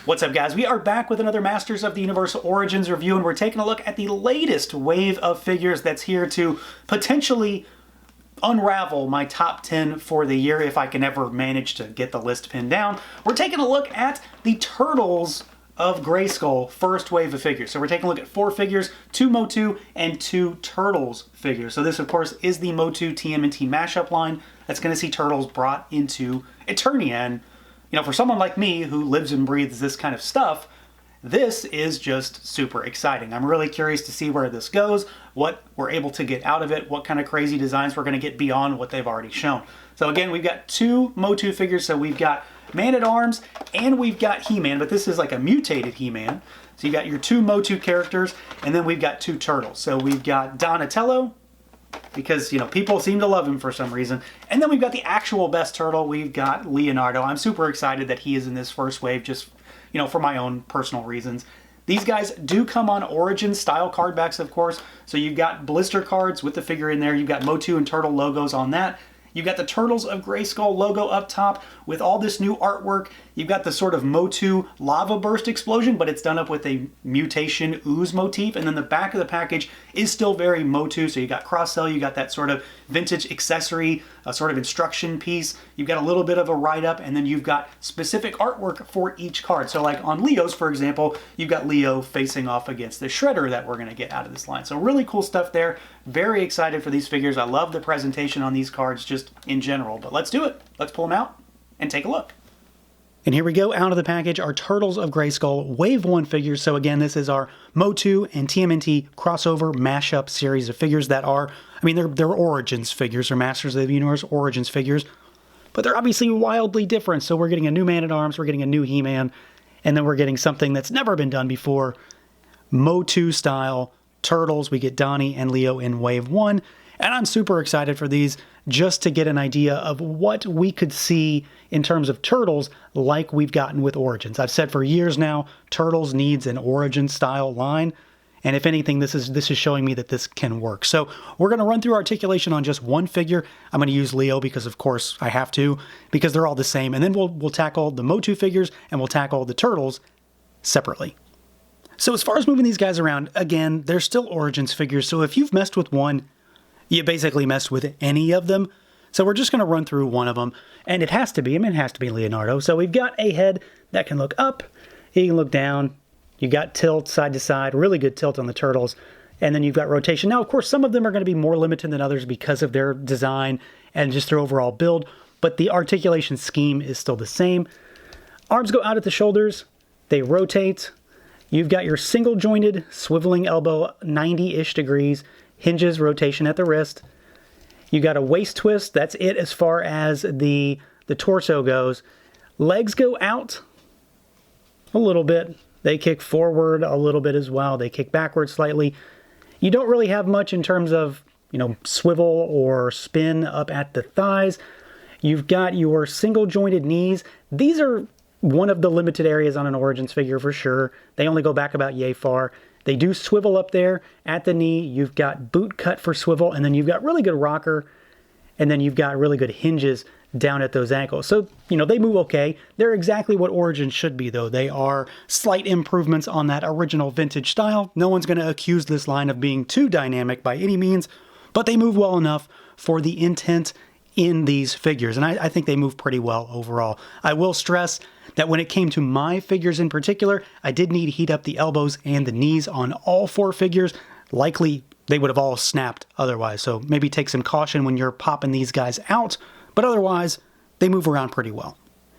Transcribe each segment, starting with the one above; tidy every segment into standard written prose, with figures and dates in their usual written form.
What's up, guys? We are back with another Masters of the Universe Origins review, and we're taking a look at the latest wave of figures that's here to potentially unravel my top 10 for the year if I can ever manage to get the list pinned down. We're taking a look at the Turtles of Grayskull first wave of figures. So we're taking a look at 4 figures, 2 MOTU and 2 Turtles figures. So this, of course, is the MOTU TMNT mashup line that's going to see Turtles brought into Eternia. And you know, for someone like me who lives and breathes this kind of stuff, this is just super exciting. I'm really curious to see where this goes, what we're able to get out of it, what kind of crazy designs we're going to get beyond what they've already shown. So again, we've got 2 MOTU figures. So we've got ManatArms and we've got He-Man, but this is like a mutated He-Man. So you've got your 2 MOTU characters, and then we've got 2 Turtles. So we've got Donatello, because, you know, people seem to love him for some reason. And then we've got the actual best turtle. We've got Leonardo. I'm super excited that he is in this first wave, just, you know, for my own personal reasons. These guys do come on Origin style card backs, of course. So you've got blister cards with the figure in there. You've got MOTU and Turtle logos on that. You've got the Turtles of Grayskull logo up top with all this new artwork. You've got the sort of MOTU lava burst explosion, but it's done up with a mutation ooze motif. And then the back of the package is still very MOTU. So you got cross-sell, you got that sort of vintage accessory, a sort of instruction piece. You've got a little bit of a write-up, and then you've got specific artwork for each card. So like on Leo's, for example, you've got Leo facing off against the Shredder that we're going to get out of this line. So really cool stuff there. Very excited for these figures. I love the presentation on these cards just in general, but let's do it. Let's pull them out and take a look. And here we go, out of the package, our Turtles of Grayskull Wave 1 figures. So again, this is our MOTU and TMNT crossover mashup series of figures that are, I mean, they're Origins figures, or Masters of the Universe Origins figures, but they're obviously wildly different. So we're getting a new ManatArms, we're getting a new He-Man, and then we're getting something that's never been done before, MOTU style Turtles. We get Donnie and Leo in Wave 1, and I'm super excited for these just to get an idea of what we could see in terms of Turtles like we've gotten with Origins. I've said for years now, Turtles needs an Origin style line, and if anything, this is showing me that this can work. So we're going to run through articulation on just one figure. I'm going to use Leo because, of course, I have to, because they're all the same, and then we'll tackle the MOTU figures and we'll tackle the Turtles separately. So as far as moving these guys around, again, they're still Origins figures, so if you've messed with one, you basically messed with any of them. So we're just going to run through one of them, and it has to be, I mean, it has to be Leonardo. So we've got a head that can look up, he can look down, you got tilt side to side, really good tilt on the Turtles, and then you've got rotation. Now, of course, some of them are going to be more limited than others because of their design and just their overall build, but the articulation scheme is still the same. Arms go out at the shoulders, they rotate. You've got your single jointed swiveling elbow, 90-ish degrees, hinges, rotation at the wrist. You got a waist twist, that's it as far as the torso goes. Legs go out a little bit. They kick forward a little bit as well. They kick backward slightly. You don't really have much in terms of, you know, swivel or spin up at the thighs. You've got your single jointed knees. These are one of the limited areas on an Origins figure for sure. They only go back about yay far. They do swivel up there at the knee. You've got boot cut for swivel, and then you've got really good rocker, and then you've got really good hinges down at those ankles. So, you know, they move okay. They're exactly what Origins should be, though. They are slight improvements on that original vintage style. No one's going to accuse this line of being too dynamic by any means, but they move well enough for the intent in these figures, and I think they move pretty well overall. I will stress that when it came to my figures in particular, I did need to heat up the elbows and the knees on all 4 figures. Likely, they would have all snapped otherwise, so maybe take some caution when you're popping these guys out, but otherwise, they move around pretty well.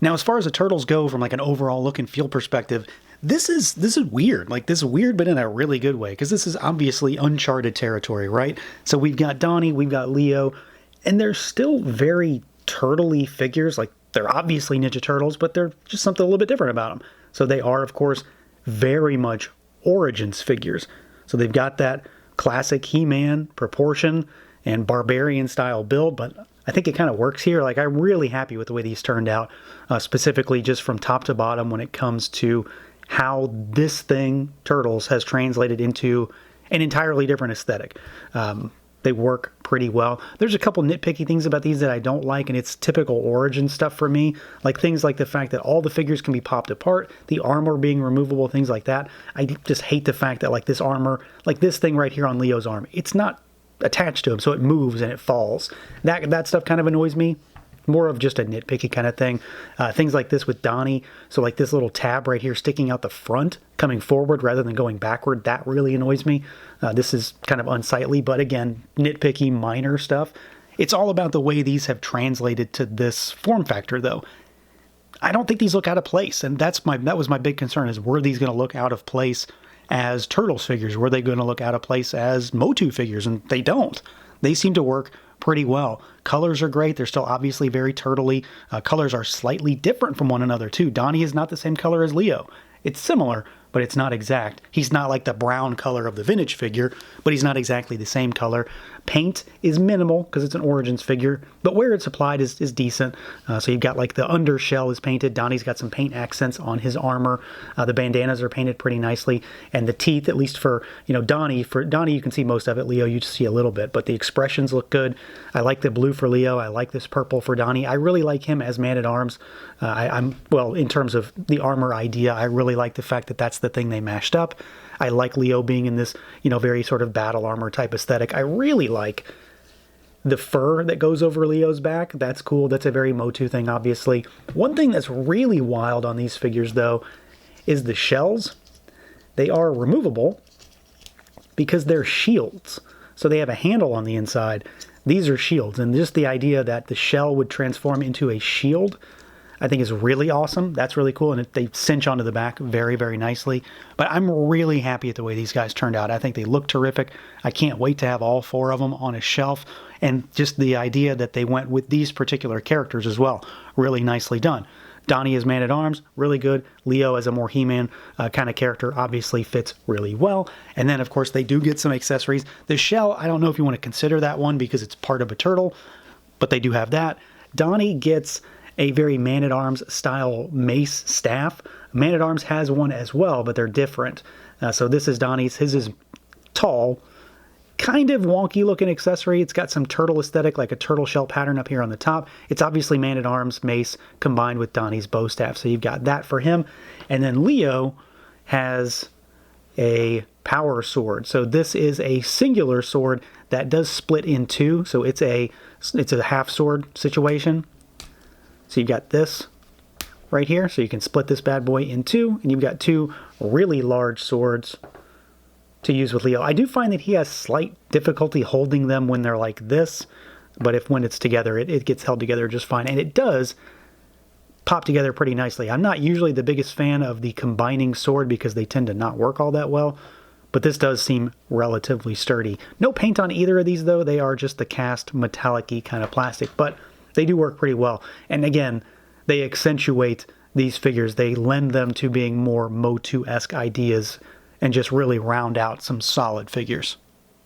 Now, as far as the Turtles go from like an overall look and feel perspective, this is weird. Like, this is weird, but in a really good way, because this is obviously uncharted territory, right? So we've got Donnie, we've got Leo, and they're still very turtle-y figures. Like, they're obviously Ninja Turtles, but they're just something a little bit different about them. So they are, of course, very much Origins figures. So they've got that classic He-Man proportion and barbarian style build, but I think it kind of works here. Like, I'm really happy with the way these turned out, specifically just from top to bottom when it comes to how this thing, Turtles, has translated into an entirely different aesthetic. They work pretty well. There's a couple nitpicky things about these that I don't like, and it's typical Origin stuff for me. Like things like the fact that all the figures can be popped apart, the armor being removable, things like that. I just hate the fact that like this armor, like this thing right here on Leo's arm, it's not attached to him, so it moves and it falls. That stuff kind of annoys me. More of just a nitpicky kind of thing. Things like this with Donnie. So like this little tab right here sticking out the front, coming forward rather than going backward, that really annoys me. This is kind of unsightly, but again, nitpicky, minor stuff. It's all about the way these have translated to this form factor, though. I don't think these look out of place, and that was my big concern, is were these going to look out of place as Turtles figures? Were they going to look out of place as MOTU figures? And they don't. They seem to work pretty well. Colors are great. They're still obviously very turtley. Colors are slightly different from one another, too. Donnie is not the same color as Leo. It's similar, but it's not exact. He's not like the brown color of the vintage figure, but he's not exactly the same color. Paint is minimal because it's an Origins figure, but where it's applied is decent. So you've got like the undershell is painted. Donnie's got some paint accents on his armor. The bandanas are painted pretty nicely, and the teeth, at least for Donnie. For Donnie, you can see most of it. Leo, you just see a little bit, but the expressions look good. I like the blue for Leo. I like this purple for Donnie. I really like him as Man-at-Arms. Well, in terms of the armor idea, I really like the fact that that's the thing they mashed up. I like Leo being in this, very sort of battle armor type aesthetic. I really like the fur that goes over Leo's back. That's cool. That's a very MOTU thing, obviously. One thing that's really wild on these figures, though, is the shells. They are removable because they're shields. So they have a handle on the inside. These are shields, and just the idea that the shell would transform into a shield, I think is really awesome. That's really cool, and they cinch onto the back very, very nicely. But I'm really happy at the way these guys turned out. I think they look terrific. I can't wait to have all 4 of them on a shelf, and just the idea that they went with these particular characters as well, really nicely done. Donnie as Man-at-Arms, really good. Leo as a more He-Man kind of character obviously fits really well. And then, of course, they do get some accessories. The shell, I don't know if you want to consider that one because it's part of a turtle, but they do have that. Donnie gets a very Man-at-Arms style mace staff. Man-at-Arms has one as well, but they're different. So this is Donnie's. His is tall, kind of wonky looking accessory. It's got some turtle aesthetic, like a turtle shell pattern up here on the top. It's obviously Man-at-Arms mace combined with Donnie's bow staff. So you've got that for him. And then Leo has a power sword. So this is a singular sword that does split in two. So it's a half sword situation. So you've got this right here, so you can split this bad boy in two, and you've got 2 really large swords to use with Leo. I do find that he has slight difficulty holding them when they're like this, but when it's together, it gets held together just fine, and it does pop together pretty nicely. I'm not usually the biggest fan of the combining sword because they tend to not work all that well, but this does seem relatively sturdy. No paint on either of these, though. They are just the cast metallic-y kind of plastic, but they do work pretty well. And again, they accentuate these figures. They lend them to being more MOTU-esque ideas and just really round out some solid figures.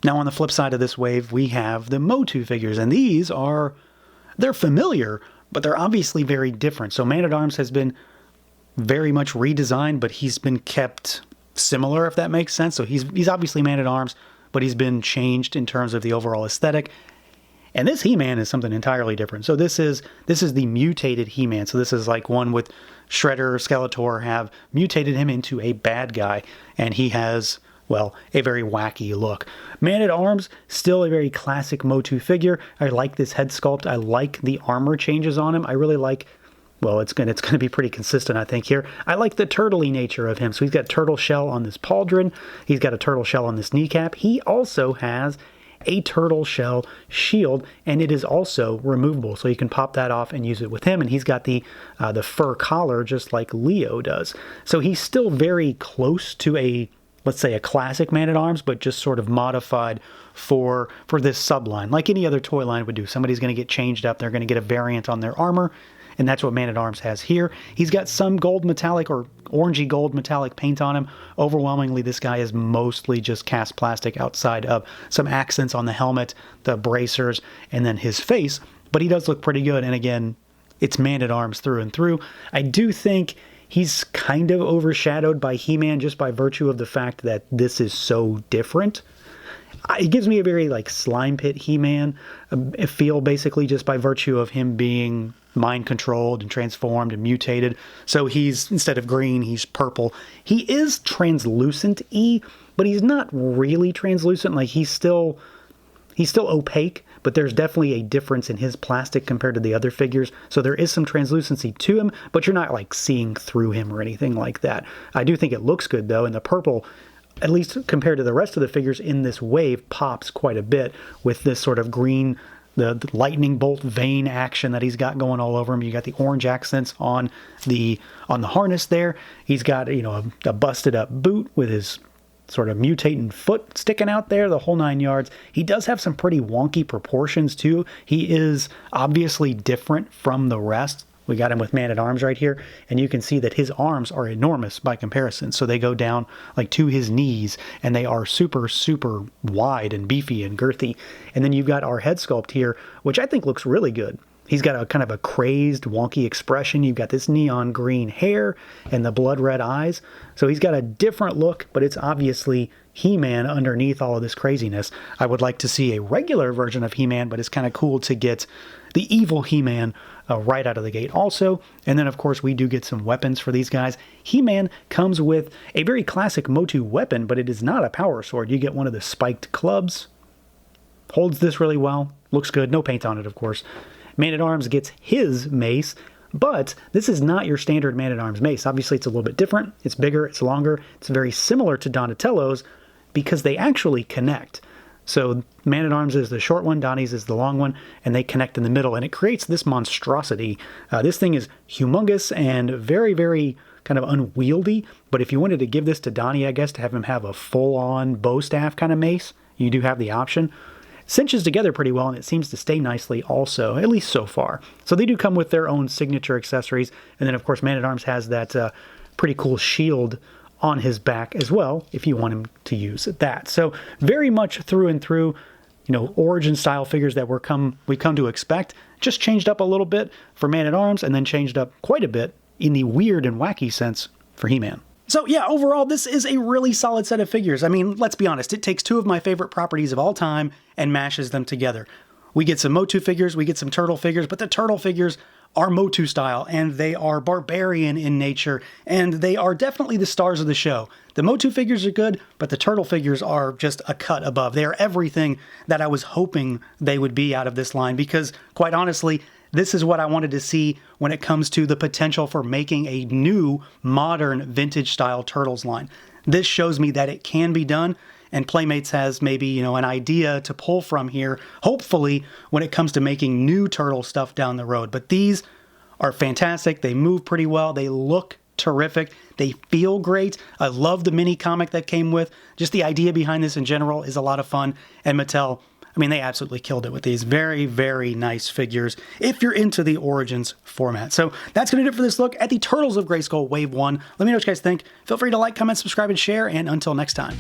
Now on the flip side of this wave, we have the MOTU figures, and they're familiar, but they're obviously very different. So Man-at-Arms has been very much redesigned, but he's been kept similar, if that makes sense. So he's obviously Man-at-Arms, but he's been changed in terms of the overall aesthetic. And this He-Man is something entirely different. So this is the mutated He-Man. So this is like one with Shredder, Skeletor have mutated him into a bad guy. And he has, well, a very wacky look. Man-at-Arms, still a very classic MOTU figure. I like this head sculpt. I like the armor changes on him. I really like, well, it's going to be pretty consistent, I think, here. I like the turtley nature of him. So he's got turtle shell on this pauldron. He's got a turtle shell on this kneecap. He also has a turtle shell shield, and it is also removable, so you can pop that off and use it with him. And he's got the fur collar just like Leo does. So he's still very close to a, let's say, a classic Man-at-Arms, but just sort of modified for this subline, like any other toy line would do. Somebody's going to get changed up. They're going to get a variant on their armor, and that's what Man-at-Arms has here. He's got some gold metallic or orangey gold metallic paint on him. Overwhelmingly, this guy is mostly just cast plastic outside of some accents on the helmet, the bracers, and then his face. But he does look pretty good, and again, it's Man-at-Arms through and through. I do think he's kind of overshadowed by He-Man just by virtue of the fact that this is so different. It gives me a very like Slime Pit He-Man feel, basically, just by virtue of him being mind controlled and transformed and mutated. So he's, instead of green, he's purple. He is translucent-y, but he's not really translucent. Like he's still opaque, but there's definitely a difference in his plastic compared to the other figures. So there is some translucency to him, but you're not like seeing through him or anything like that. I do think it looks good though, and the purple, at least compared to the rest of the figures in this wave, pops quite a bit with this sort of green, the lightning bolt vein action that he's got going all over him. You got the orange accents on the harness there. He's got, you know, a busted up boot with his sort of mutating foot sticking out there, the whole 9 yards. He does have some pretty wonky proportions too. He is obviously different from the rest. We got him with ManatArms right here, and you can see that his arms are enormous by comparison. So they go down like to his knees, and they are super, super wide and beefy and girthy. And then you've got our head sculpt here, which I think looks really good. He's got a kind of a crazed, wonky expression. You've got this neon green hair and the blood red eyes. So he's got a different look, but it's obviously He-Man underneath all of this craziness. I would like to see a regular version of He-Man, but it's kind of cool to get the evil He-Man right out of the gate also. And then, of course, we do get some weapons for these guys. He-Man comes with a very classic MOTU weapon, but it is not a power sword. You get one of the spiked clubs. Holds this really well. Looks good. No paint on it, of course. ManatArms gets his mace, but this is not your standard ManatArms mace. Obviously, it's a little bit different. It's bigger, it's longer. It's very similar to Donatello's because they actually connect. So ManatArms is the short one, Donnie's is the long one, and they connect in the middle, and it creates this monstrosity. This thing is humongous and very, very kind of unwieldy, but if you wanted to give this to Donnie, I guess, to have him have a full-on bow staff kind of mace, you do have the option. Cinches together pretty well, and it seems to stay nicely also, at least so far. So they do come with their own signature accessories, and then of course ManatArms has that pretty cool shield on his back as well, if you want him to use that. So very much through and through, you know, origin style figures that we come to expect, just changed up a little bit for ManatArms, and then changed up quite a bit in the weird and wacky sense for He-Man. So yeah, overall, this is a really solid set of figures. I mean, let's be honest, it takes two of my favorite properties of all time and mashes them together. We get some MOTU figures, we get some Turtle figures, but the Turtle figures are MOTU style, and they are barbarian in nature, and they are definitely the stars of the show. The MOTU figures are good, but the Turtle figures are just a cut above. They are everything that I was hoping they would be out of this line, because quite honestly, this is what I wanted to see when it comes to the potential for making a new, modern, vintage-style Turtles line. This shows me that it can be done, and Playmates has maybe, you know, an idea to pull from here, hopefully, when it comes to making new Turtle stuff down the road. But these are fantastic. They move pretty well. They look terrific. They feel great. I love the mini comic that came with. Just the idea behind this in general is a lot of fun, and Mattel, I mean, they absolutely killed it with these very, very nice figures if you're into the Origins format. So that's going to do it for this look at the Turtles of Grayskull Wave 1. Let me know what you guys think. Feel free to like, comment, subscribe, and share, and until next time.